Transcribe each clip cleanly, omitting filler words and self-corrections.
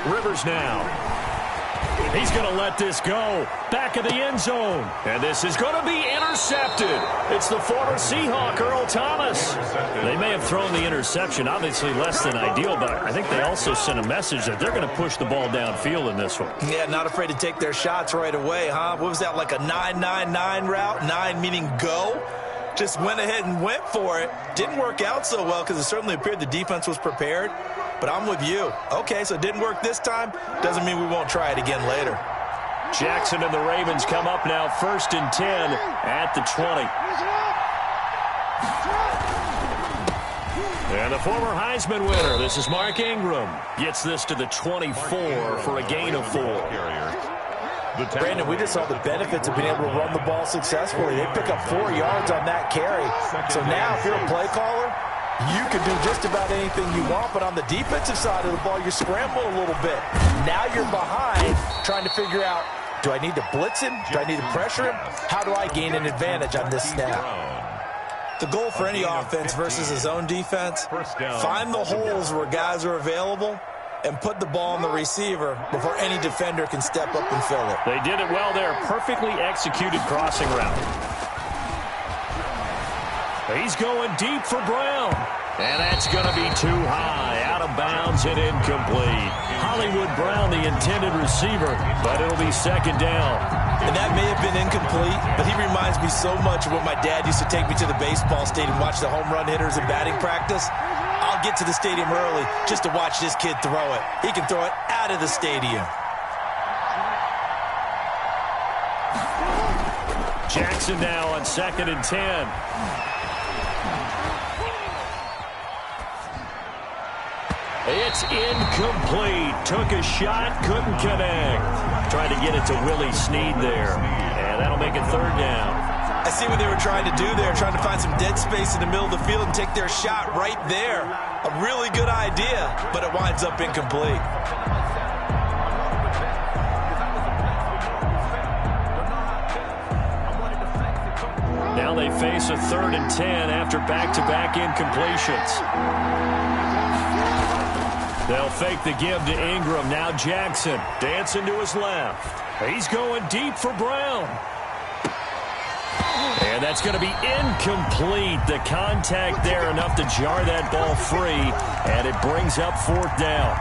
Rivers now. He's going to let this go. Back of the end zone. And this is going to be intercepted. It's the former Seahawk, Earl Thomas. They may have thrown the interception, obviously less than ideal, but I think they also sent a message that they're going to push the ball downfield in this one. Yeah, not afraid to take their shots right away, huh? What was that, like a 9-9-9 route? 9 meaning go? Just went ahead and went for it. Didn't work out so well because it certainly appeared the defense was prepared. But I'm with you. Okay, so it didn't work this time. Doesn't mean we won't try it again later. Jackson and the Ravens come up now 1st and 10 at the 20. And the former Heisman winner, this is Mark Ingram, gets this to the 24 for a gain of 4. Brandon, we just saw the benefits of being able to run the ball successfully. They pick up 4 yards on that carry. So now if you're a play caller, you can do just about anything you want, but on the defensive side of the ball, you're scrambling a little bit. Now you're behind trying to figure out, do I need to blitz him? Do I need to pressure him? How do I gain an advantage on this snap? The goal for any offense versus a zone defense, find the holes where guys are available and put the ball on the receiver before any defender can step up and fill it. They did it well there. Perfectly executed crossing route. He's going deep for Brown. And that's going to be too high. Out of bounds and incomplete. Hollywood Brown, the intended receiver, but it'll be 2nd down. And that may have been incomplete, but he reminds me so much of when my dad used to take me to the baseball stadium, watch the home run hitters in batting practice. I'll get to the stadium early just to watch this kid throw it. He can throw it out of the stadium. Jackson now on 2nd and 10. It's incomplete. Took a shot, couldn't connect. Trying to get it to Willie Snead there. And that'll make it 3rd down. I see what they were trying to do there, trying to find some dead space in the middle of the field and take their shot right there. A really good idea, but it winds up incomplete. Now they face a 3rd and 10 after back-to-back incompletions. They'll fake the give to Ingram. Now Jackson dancing to his left. He's going deep for Brown. And that's going to be incomplete. The contact there enough to jar that ball free. And it brings up 4th down.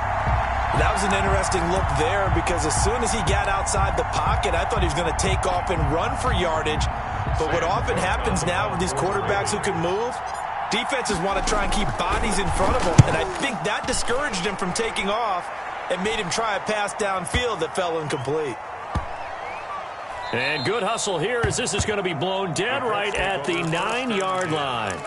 That was an interesting look there because as soon as he got outside the pocket, I thought he was going to take off and run for yardage. But what often happens now with these quarterbacks who can move, defenses want to try and keep bodies in front of them, and I think that discouraged him from taking off and made him try a pass downfield that fell incomplete. And good hustle here as this is going to be blown dead right at the 9-yard line.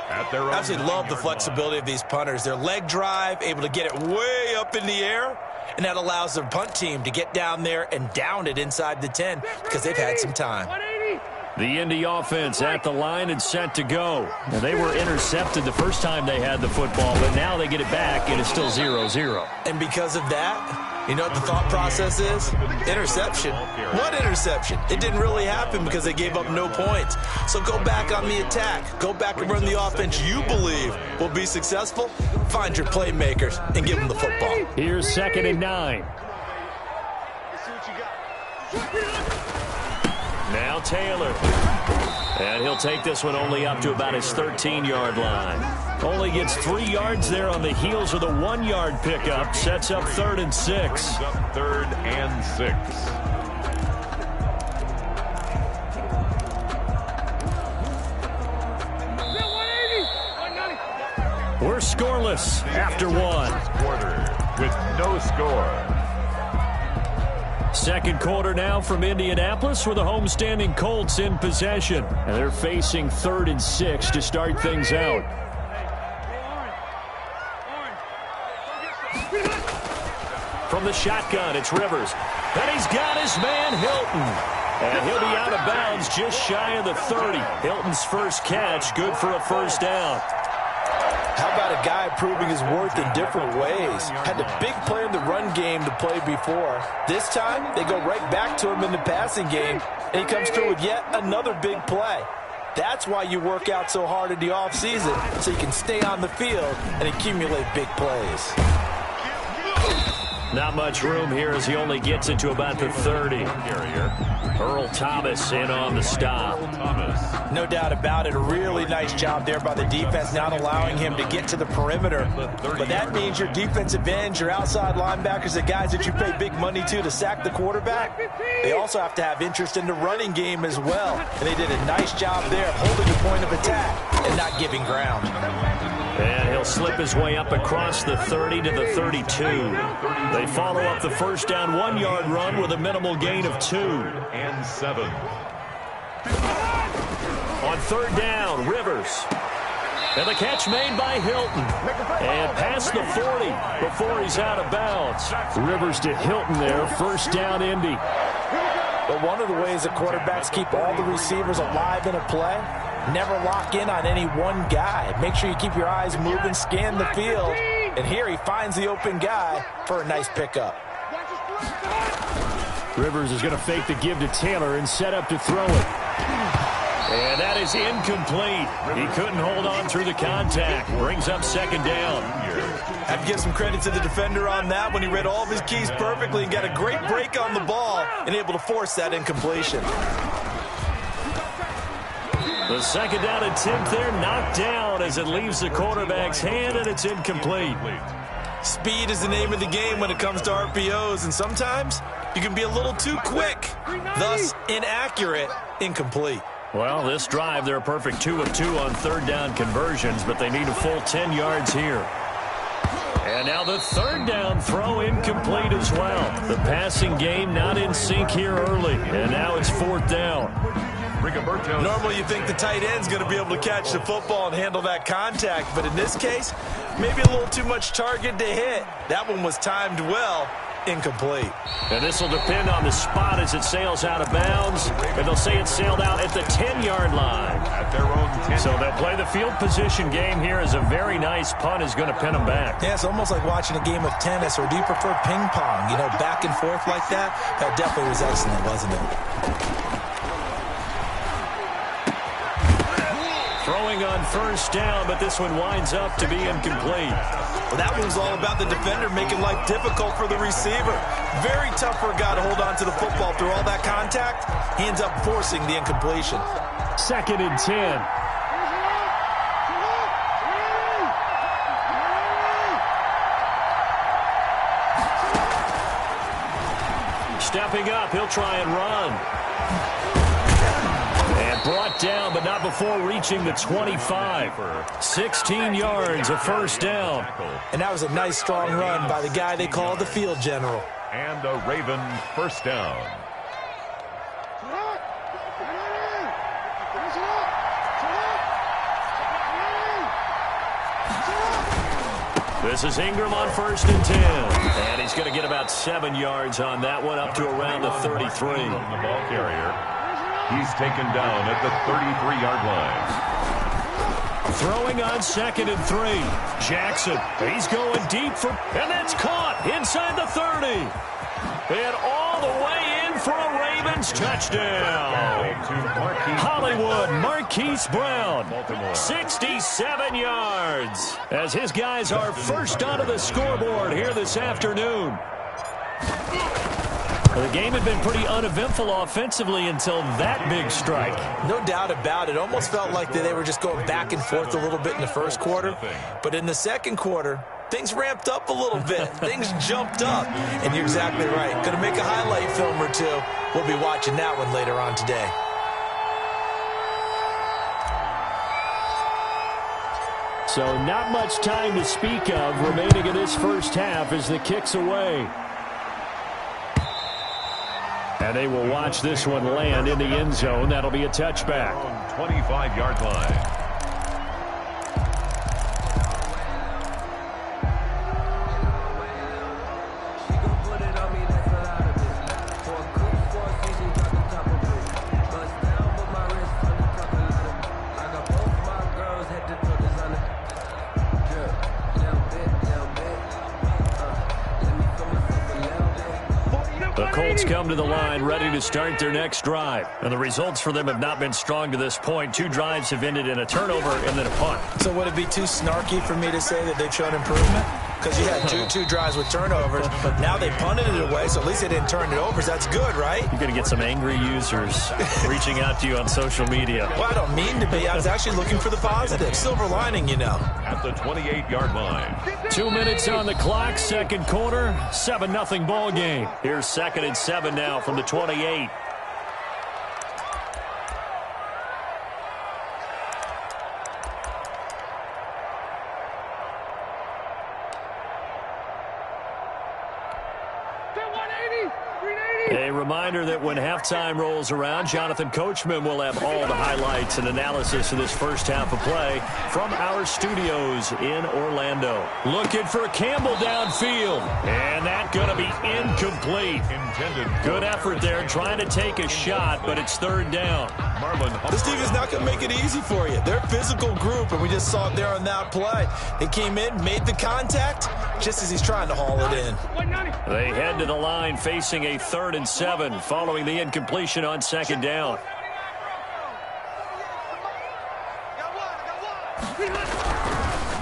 I absolutely love the flexibility of these punters. Their leg drive, able to get it way up in the air, and that allows their punt team to get down there and down it inside the 10 because they've had some time. The Indy offense at the line and set to go. Now, they were intercepted the first time they had the football, but now they get it back, and it's still 0-0. And because of that, you know what the thought process is? Interception. What interception? It didn't really happen because they gave up no points. So go back on the attack. Go back and run the offense you believe will be successful. Find your playmakers and give them the football. Here's 2nd and 9. Now Taylor. And he'll take this one only up to about his 13-yard line. Only gets 3 yards there on the heels of the 1-yard pickup. Sets up 3rd and 6. 3rd and 6. We're scoreless after 1. Quarter with no score. 2nd quarter now from Indianapolis with the homestanding Colts in possession. And they're facing 3rd and 6 to start things out. From the shotgun, it's Rivers. And he's got his man, Hilton. And he'll be out of bounds just shy of the 30. Hilton's first catch, good for a 1st down. How about a guy proving his worth in different ways? Had a big play in the run game to play before. This time, they go right back to him in the passing game, and he comes through with yet another big play. That's why you work out so hard in the offseason, so you can stay on the field and accumulate big plays. Not much room here as he only gets it to about the 30. Earl Thomas in on the stop. No doubt about it. A really nice job there by the defense, not allowing him to get to the perimeter. But that means your defensive ends, your outside linebackers, the guys that you pay big money to sack the quarterback, they also have to have interest in the running game as well. And they did a nice job there of holding the point of attack and not giving ground. And he'll slip his way up across the 30 to the 32. They follow up the first down 1-yard run with a minimal gain of 2. And 7. On third down, Rivers. And the catch made by Hilton. And past the 40 before he's out of bounds. Rivers to Hilton there, first down Indy. But one of the ways that quarterbacks keep all the receivers alive in a play, never lock in on any one guy. Make sure you keep your eyes moving, scan the field. And here he finds the open guy for a nice pickup. Rivers is going to fake the give to Taylor and set up to throw it. And that is incomplete. He couldn't hold on through the contact. Brings up second down. I have to give some credit to the defender on that when he read all of his keys perfectly and got a great break on the ball and able to force that incompletion. The second down attempt there knocked down as it leaves the quarterback's hand, and it's incomplete. Speed is the name of the game when it comes to RPOs, and sometimes you can be a little too quick, thus inaccurate, incomplete. Well, this drive, they're a perfect 2 of 2 on third down conversions, but they need a full 10 yards here. And now the third down throw incomplete as well. The passing game not in sync here early, and now it's fourth down. Normally you think the tight end's going to be able to catch the football and handle that contact, but in this case, maybe a little too much target to hit. That one was timed well. Incomplete. And this will depend on the spot as it sails out of bounds. And they'll say it sailed out at the 10-yard line. At their own 10. So they'll play the field position game here as a very nice punt is going to pin them back. Yeah, it's almost like watching a game of tennis, or do you prefer ping pong? You know, back and forth like that? That definitely was excellent, wasn't it? Throwing on first down, but this one winds up to be incomplete. Well, that one's all about the defender making life difficult for the receiver. Very tough for a guy to hold on to the football through all that contact. He ends up forcing the incompletion. Second and 10. Stepping up, he'll try and run. And brought down, but not before reaching the 25. 16 yards, a first down. And that was a nice, strong run by the guy they call the field general. And a Raven first down. This is Ingram on first and 10. And he's going to get about 7 yards on that one, up to around the 33. The ball carrier. He's taken down at the 33-yard line. Throwing on second and 3. Jackson, he's going deep for, and that's caught inside the 30. And all the way in for a Ravens touchdown. Hollywood Marquise Brown, 67 yards, as his guys are first onto the scoreboard here this afternoon. The game had been pretty uneventful offensively until that big strike. No doubt about it. Almost felt like they were just going back and forth a little bit in the first quarter. But in the second quarter, things ramped up a little bit. Things jumped up. And you're exactly right. Going to make a highlight film or two. We'll be watching that one later on today. So not much time to speak of remaining in this first half as the kick's away. And they will watch this one land in the end zone. That'll be a touchback. 25-yard line. The Colts come to the line ready to start their next drive. And the results for them have not been strong to this point. 2 drives have ended in a turnover and then a punt. So would it be too snarky for me to say that they've shown improvement? Because you had two drives with turnovers. Now they punted it away, so at least they didn't turn it over. So that's good, right? You're going to get some angry users reaching out to you on social media. Well, I don't mean to be. I was actually looking for the positive. Silver lining, you know. At the 28-yard line. 2 minutes on the clock, second quarter, 7-0 ball game. Here's 2nd and 7 now from the 28. A reminder that when halftime rolls around, Jonathan Coachman will have all the highlights and analysis of this first half of play from our studios in Orlando. Looking for Campbell downfield, and that's going to be incomplete. Good effort there trying to take a shot, but it's 3rd down. This team is not going to make it easy for you. They're a physical group, and we just saw it there on that play. They came in, made the contact, just as he's trying to haul it in. They head to the line facing a 3rd and 7 following the incompletion on 2nd down.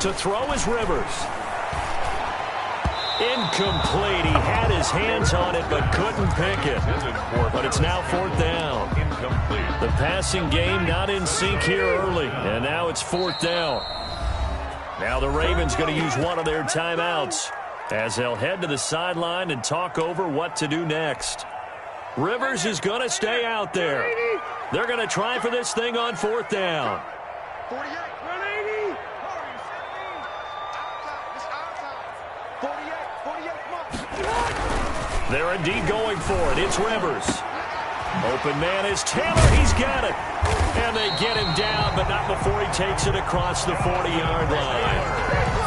To throw is Rivers. Incomplete. He had his hands on it but couldn't pick it. But it's now 4th down. The passing game not in sync here early. And now it's 4th down. Now the Ravens going to use one of their timeouts as they'll head to the sideline and talk over what to do next. Rivers is going to stay out there. They're going to try for this thing on 4th down. 48, 180. They're indeed going for it. It's Rivers. Open man is Taylor. He's got it. And they get him down, but not before he takes it across the 40-yard line.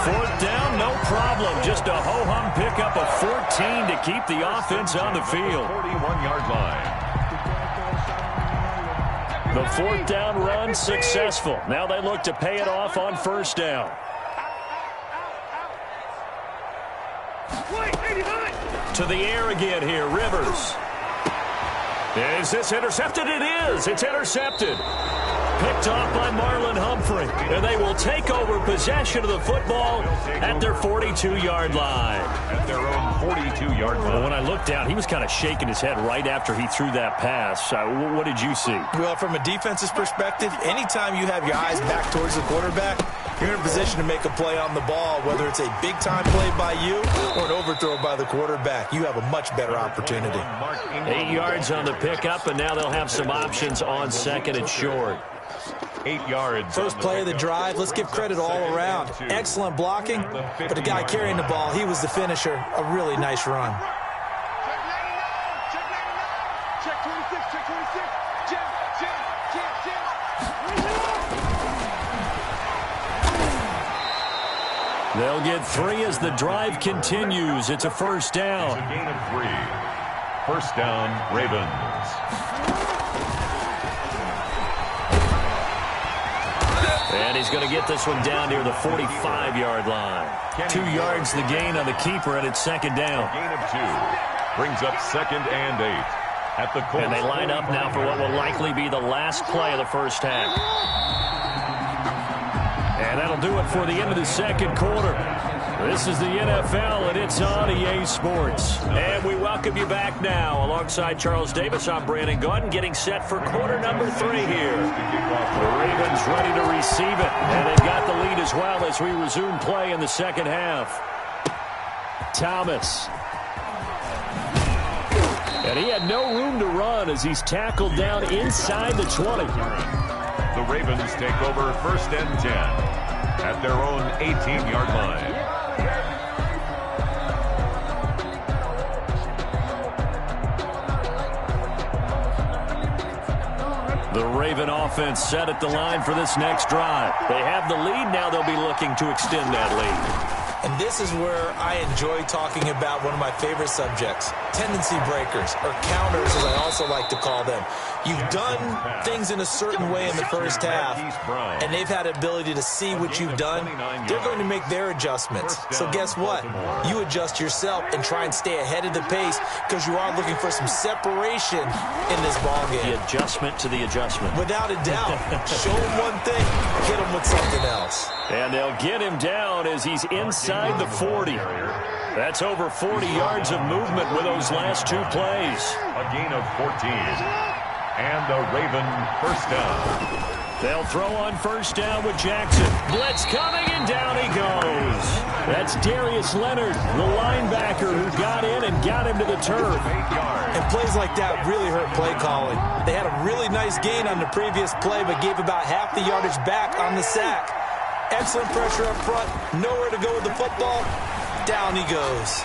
4th down, no problem. Just a ho-hum pickup of 14 to keep the offense on the field. 41-yard line. The 4th down run successful. Now they look to pay it off on 1st down. To the air again here, Rivers. Is this intercepted? It is. It's intercepted. Picked off by Marlon Humphrey. And they will take over possession of the football at their 42-yard line. At their own 42-yard line. Well, when I looked down, he was kind of shaking his head right after he threw that pass. What did you see? Well, from a defense's perspective, anytime you have your eyes back towards the quarterback, you're in a position to make a play on the ball, whether it's a big-time play by you or an overthrow by the quarterback. You have a much better opportunity. 8 yards on the pickup, and now they'll have some options on 2nd and short. 8 yards. First play of the drive. Let's give credit all around. Excellent blocking, but the guy carrying the ball, he was the finisher. A really nice run. Check 26, check 26. Check. They'll get 3 as the drive continues. It's a 1st down. It's a gain of 3. 1st down, Ravens. And he's going to get this one down near the 45-yard line. 2 yards the gain on the keeper, and it's 2nd down. Gain of 2. Brings up 2nd and 8. At the Colts. And they line up now for what will likely be the last play of the first half. And that'll do it for the end of the 2nd quarter. This is the NFL, and it's on EA Sports. And we welcome you back now. Alongside Charles Davis, I'm Brandon Gaudin, getting set for quarter number 3 here. The Ravens ready to receive it, and they've got the lead as well as we resume play in the 2nd half. Thomas. And he had no room to run as he's tackled down inside the 20. The Ravens take over 1st and 10 at their own 18-yard line. The Raven offense set at the line for this next drive. They have the lead. Now they'll be looking to extend that lead. And this is where I enjoy talking about one of my favorite subjects, tendency breakers, or counters as I also like to call them. You've done things in a certain way in the first half, and they've had the ability to see what you've done. They're going to make their adjustments. So guess what? You adjust yourself and try and stay ahead of the pace because you are looking for some separation in this ballgame. The adjustment to the adjustment. Without a doubt. Show him one thing, hit him with something else. And they'll get him down as he's inside the 40. That's over 40 yards of movement with those last two plays. A gain of 14. And the Raven first down. They'll throw on first down with Jackson. Blitz coming, and down he goes. That's Darius Leonard, the linebacker who got in and got him to the turf. And plays like that really hurt play calling. They had a really nice gain on the previous play, but gave about half the yardage back on the sack. Excellent pressure up front. Nowhere to go with the football. Down he goes.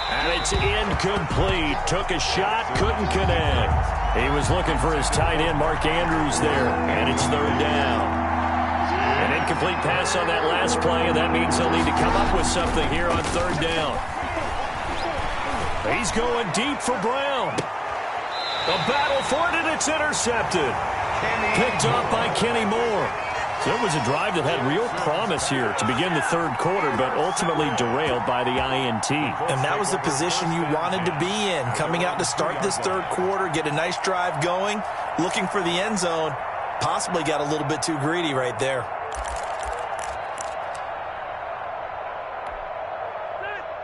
And it's incomplete. Took a shot, couldn't connect. He was looking for his tight end, Mark Andrews, there. And it's third down. An incomplete pass on that last play, and that means he'll need to come up with something here on third down. He's going deep for Brown. A battle for it, and it's intercepted. Picked off by Kenny Moore. So it was a drive that had real promise here to begin the third quarter, but ultimately derailed by the INT. And that was the position you wanted to be in. Coming out to start this third quarter, get a nice drive going, looking for the end zone. Possibly got a little bit too greedy right there.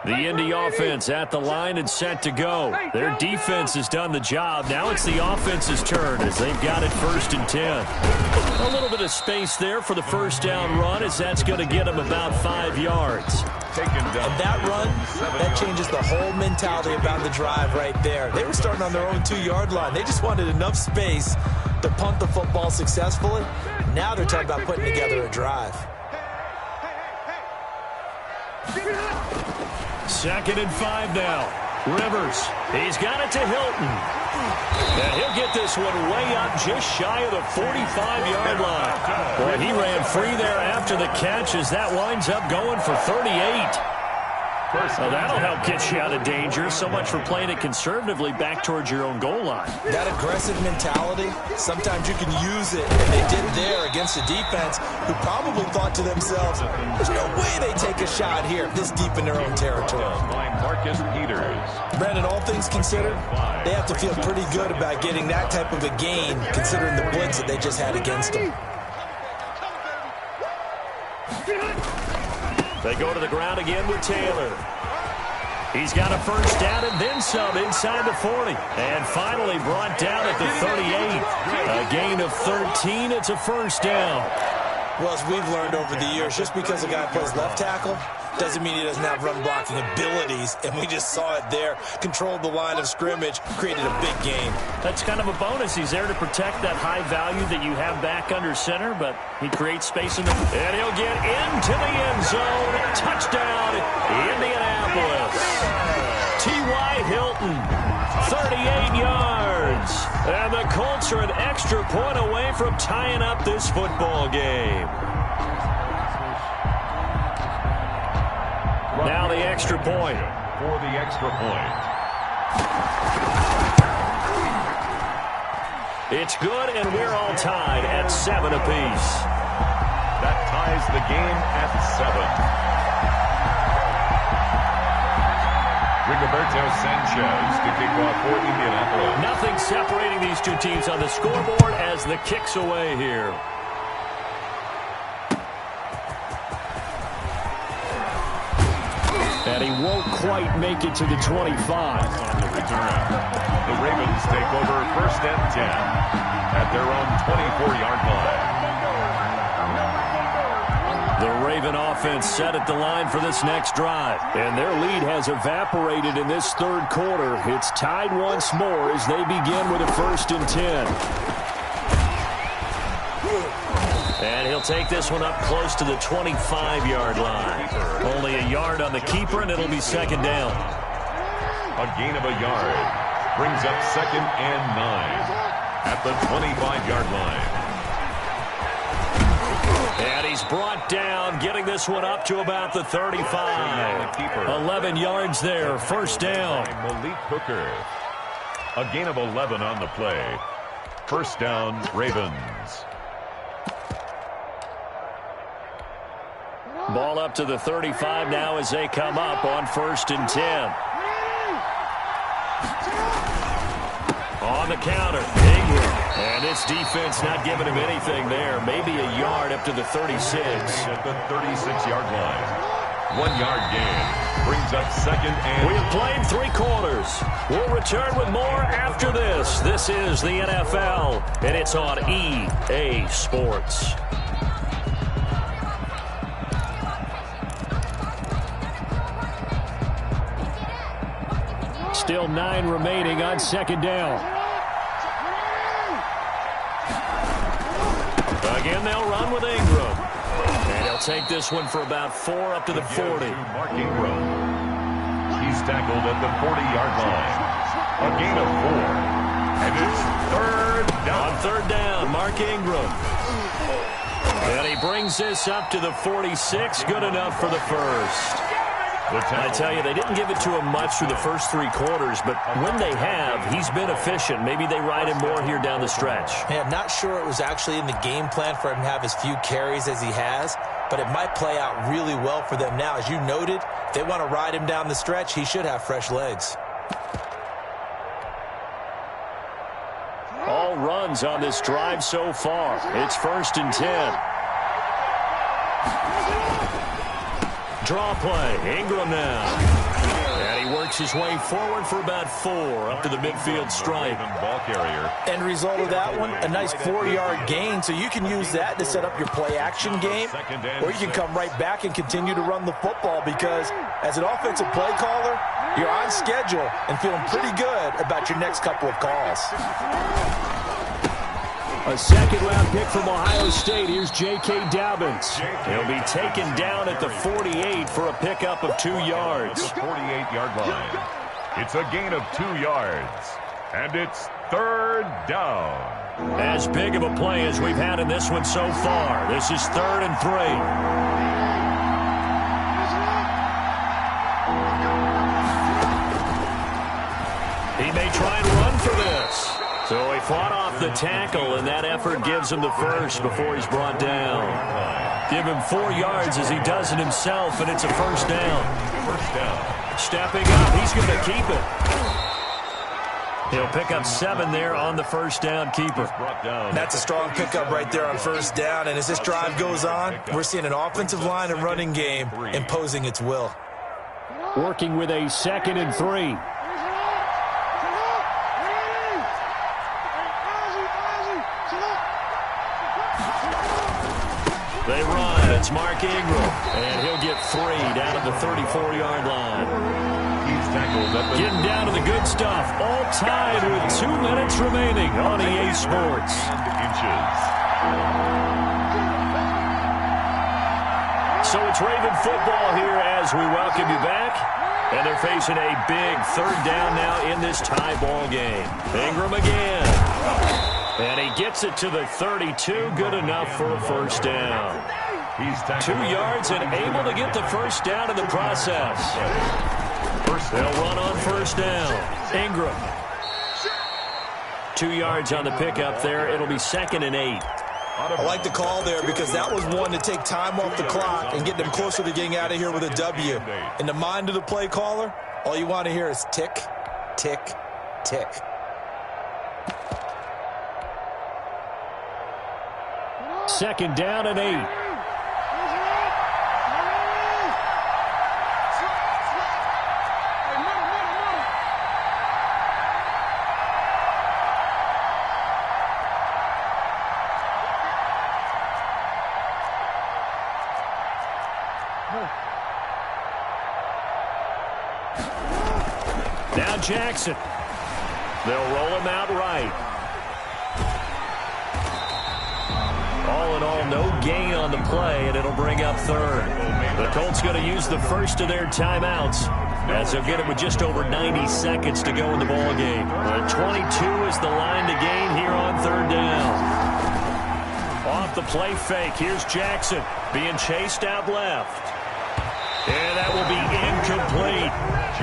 The Indy offense at the line and set to go. Their defense has done the job. Now it's the offense's turn as they've got it 1st and 10. A little bit of space there for the first down run as that's going to get them about 5 yards. And that run, that changes the whole mentality about the drive right there. They were starting on their own 2-yard line. They just wanted enough space to punt the football successfully. Now they're talking about putting together a drive. 2nd and 5 now. Rivers, he's got it to Hilton. And he'll get this one way up just shy of the 45-yard line. Boy, he ran free there after the catch as that winds up going for 38. So that'll help get you out of danger. So much for playing it conservatively back towards your own goal line. That aggressive mentality, sometimes you can use it, and they did there against a defense who probably thought to themselves, there's no way they take a shot here this deep in their own territory. Brandon, all things considered, they have to feel pretty good about getting that type of a gain considering the blitz that they just had against them. They go to the ground again with Taylor. He's got a first down and then some inside the 40. And finally brought down at the 38. A gain of 13. It's a first down. Well, as we've learned over the years, just because a guy plays left tackle doesn't mean he doesn't have run blocking abilities. And we just saw it there. Controlled the line of scrimmage, created a big gain. That's kind of a bonus. He's there to protect that high value that you have back under center, but he creates space in the... And he'll get into the end zone. Touchdown, Indianapolis. T.Y. Hilton, 38 yards. And the Colts are an extra point away from tying up this football game. Now the extra point. For the extra point. It's good, and we're all tied at 7 apiece. That ties the game at 7. Rigoberto Sanchez to kick off for Indianapolis. Nothing separating these two teams on the scoreboard as the kick's away here. And he won't quite make it to the 25. On the return, the Ravens take over 1st and 10 at their own 24-yard line. The Raven offense set at the line for this next drive. And their lead has evaporated in this third quarter. It's tied once more as they begin with a 1st and 10. And he'll take this one up close to the 25-yard line. Only a yard on the keeper, and it'll be 2nd down. A gain of a yard brings up 2nd and 9 at the 25-yard line. And he's brought down, getting this one up to about the 35. 11 yards there, 1st down. Malik Hooker. A gain of 11 on the play. First down, Ravens. Ball up to the 35 now as they come up on 1st and 10. On the counter, Ingram. And this defense not giving him anything there. Maybe a yard up to the 36. At the 36-yard line. 1 yard gain. Brings up 2nd and... We have played 3 quarters. We'll return with more after this. This is the NFL, and it's on EA Sports. Still 9 remaining on 2nd down. Again, they'll run with Ingram. And he'll take this one for about 4 up to the 40. Mark Ingram. He's tackled at the 40-yard line. A gain of 4. And it's 3rd down. On 3rd down, Mark Ingram. And he brings this up to the 46. Good enough for the first. I tell you, they didn't give it to him much through the first 3 quarters, but when they have, he's been efficient. Maybe they ride him more here down the stretch. Yeah, I'm not sure it was actually in the game plan for him to have as few carries as he has, but it might play out really well for them now. As you noted, if they want to ride him down the stretch, he should have fresh legs. All runs on this drive so far. It's 1st and 10. Draw play. Ingram now. And he works his way forward for about 4 up to the midfield stripe. Ball carrier. End result of that one, a nice 4-yard gain, so you can use that to set up your play-action game, or you can come right back and continue to run the football because as an offensive play caller, you're on schedule and feeling pretty good about your next couple of calls. A 2nd-round pick from Ohio State. Here's J.K. Dobbins. He'll be taken down at the 48 for a pickup of 2 yards. The 48-yard line. It's a gain of 2 yards. And it's 3rd down. As big of a play as we've had in this one so far. This is 3rd and 3. He may try and run for this. So he fought off the tackle, and that effort gives him the first before he's brought down. Give him 4 yards as he does it himself, and it's a 1st down. First down. Stepping up, he's going to keep it. He'll pick up 7 there on the 1st down keeper. That's a strong pickup right there on 1st down, and as this drive goes on, we're seeing an offensive line and running game imposing its will. Working with a 2nd and 3. They run. It's Mark Ingram. And he'll get 3 down at the 34-yard line. He's tackled at the... Getting down to the good stuff. All tied with 2 minutes remaining on EA Sports. So it's Raven football here as we welcome you back. And they're facing a big 3rd down now in this tie ball game. Ingram again. And he gets it to the 32. Good enough for a 1st down. He's 2 yards and able to get the 1st down in the process. They'll run on 1st down. Ingram. 2 yards on the pickup there. It'll be 2nd and 8. I like the call there because that was one to take time off the clock and get them closer to getting out of here with a W. In the mind of the play caller, all you want to hear is tick, tick, tick. Second down and 8. Now Jackson. They'll roll him out right. All in all, no gain on the play, and it'll bring up 3rd. The Colts going to use the first of their timeouts as they'll get it with just over 90 seconds to go in the ball game. 22 is the line to gain here on 3rd down. Off the play fake, here's Jackson being chased out left. And that will be incomplete.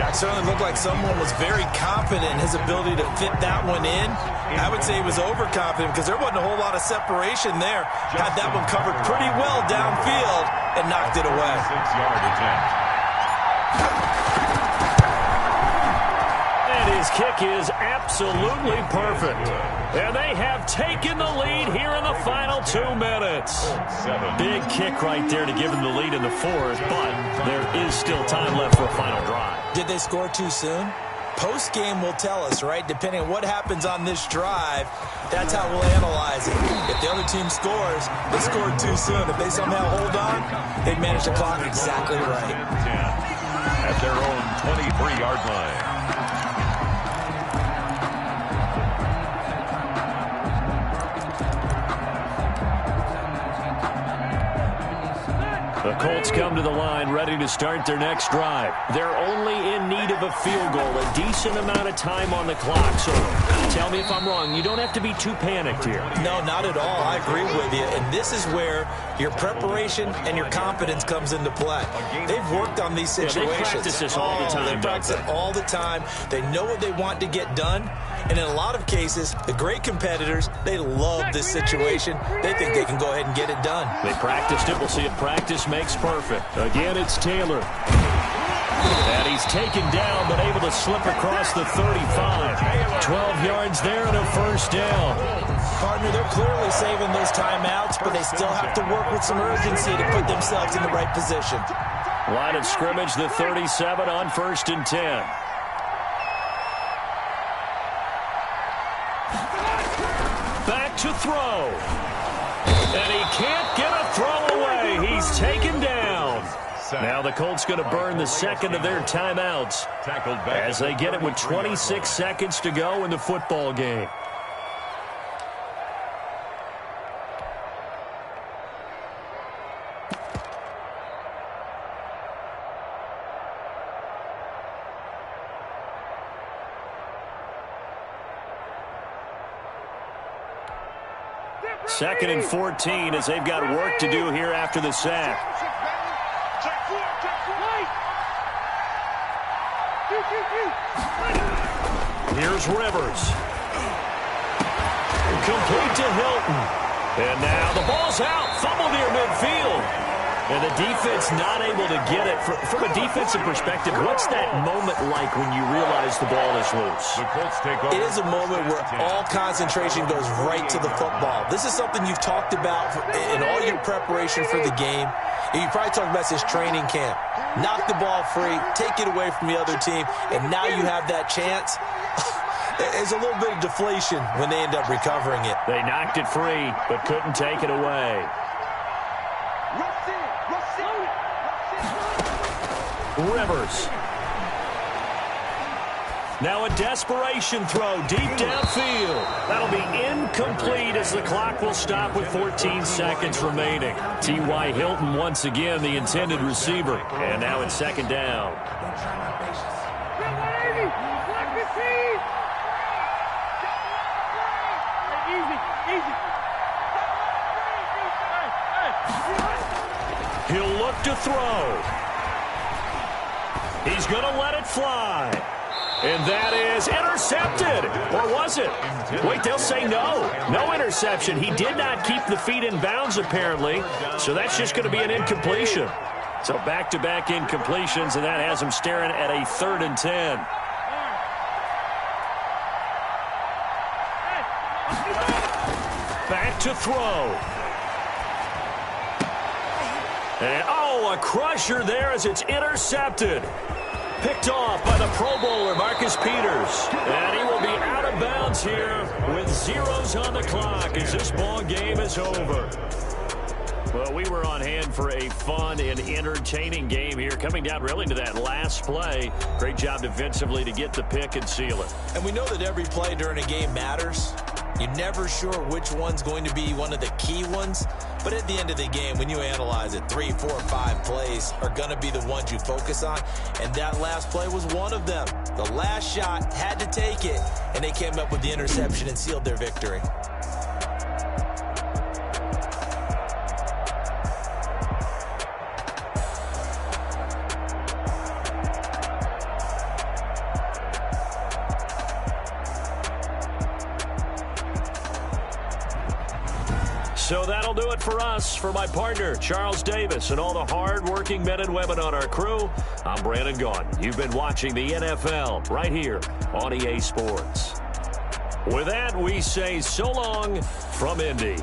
It certainly looked like someone was very confident in his ability to fit that one in. I would say he was overconfident because there wasn't a whole lot of separation there. Had that one covered pretty well downfield and knocked it away. 6-yard attempt. And his kick is absolutely perfect. And they have taken the lead here in the final 2 minutes. Big kick right there to give them the lead in the fourth, but there is still time left for a final drive. Did they score too soon? Post-game will tell us, right? Depending on what happens on this drive, that's how we'll analyze it. If the other team scores, they scored too soon. If they somehow hold on, they manage the clock exactly right. At their own 23-yard line. The Colts come to the line ready to start their next drive. They're only in need of a field goal, a decent amount of time on the clock. So tell me if I'm wrong. You don't have to be too panicked here. No, not at all. I agree with you. And this is where your preparation and your confidence comes into play. They've worked on these situations. They practice this all the time. They practice it all the time. They know what they want to get done. And in a lot of cases, the great competitors, they love this situation. They think they can go ahead and get it done. They practiced it. We'll see if practice makes perfect. Again, it's Taylor. And he's taken down, but able to slip across the 35. 12 yards there and a first down. Partner, they're clearly saving those timeouts, but they still have to work with some urgency to put themselves in the right position. Line of scrimmage, the 37 on 1st and 10. Back to throw. And he can't get a throw away. He's taken down. Now the Colts going to burn the second of their timeouts as they get it with 26 seconds to go in the football game. Second and 14 as they've got work to do here after the sack. Here's Rivers. Complete to Hilton. And now the ball's out. Fumble near midfield. And the defense not able to get it. From a defensive perspective, what's that moment like when you realize the ball is loose? It is a moment where all concentration goes right to the football. This is something you've talked about in all your preparation for the game. You probably talked about since training camp. Knock the ball free, take it away from the other team, and now you have that chance. There's a little bit of deflation when they end up recovering it. They knocked it free, but couldn't take it away. Rivers. Now a desperation throw deep downfield. That'll be incomplete as the clock will stop with 14 seconds remaining. T.Y. Hilton once again the intended receiver. And now it's second down. He'll look to throw. He's going to let it fly. And that is intercepted. Or was it? Wait, they'll say no. No interception. He did not keep the feet in bounds, apparently. So that's just going to be an incompletion. So back-to-back incompletions, and that has him staring at a 3rd and 10. Back to throw. And, oh, a crusher there as it's intercepted. Picked off by the Pro Bowler, Marcus Peters. And he will be out of bounds here with zeros on the clock as this ball game is over. Well, we were on hand for a fun and entertaining game here, coming down really to that last play. Great job defensively to get the pick and seal it. And we know that every play during a game matters. You're never sure which one's going to be one of the key ones. But at the end of the game, when you analyze it, 3, 4, 5 plays are going to be the ones you focus on. And that last play was one of them. The last shot had to take it, and they came up with the interception and sealed their victory. So that'll do it for us. For my partner, Charles Davis, and all the hard-working men and women on our crew, I'm Brandon Gaudin. You've been watching the NFL right here on EA Sports. With that, we say so long from Indy.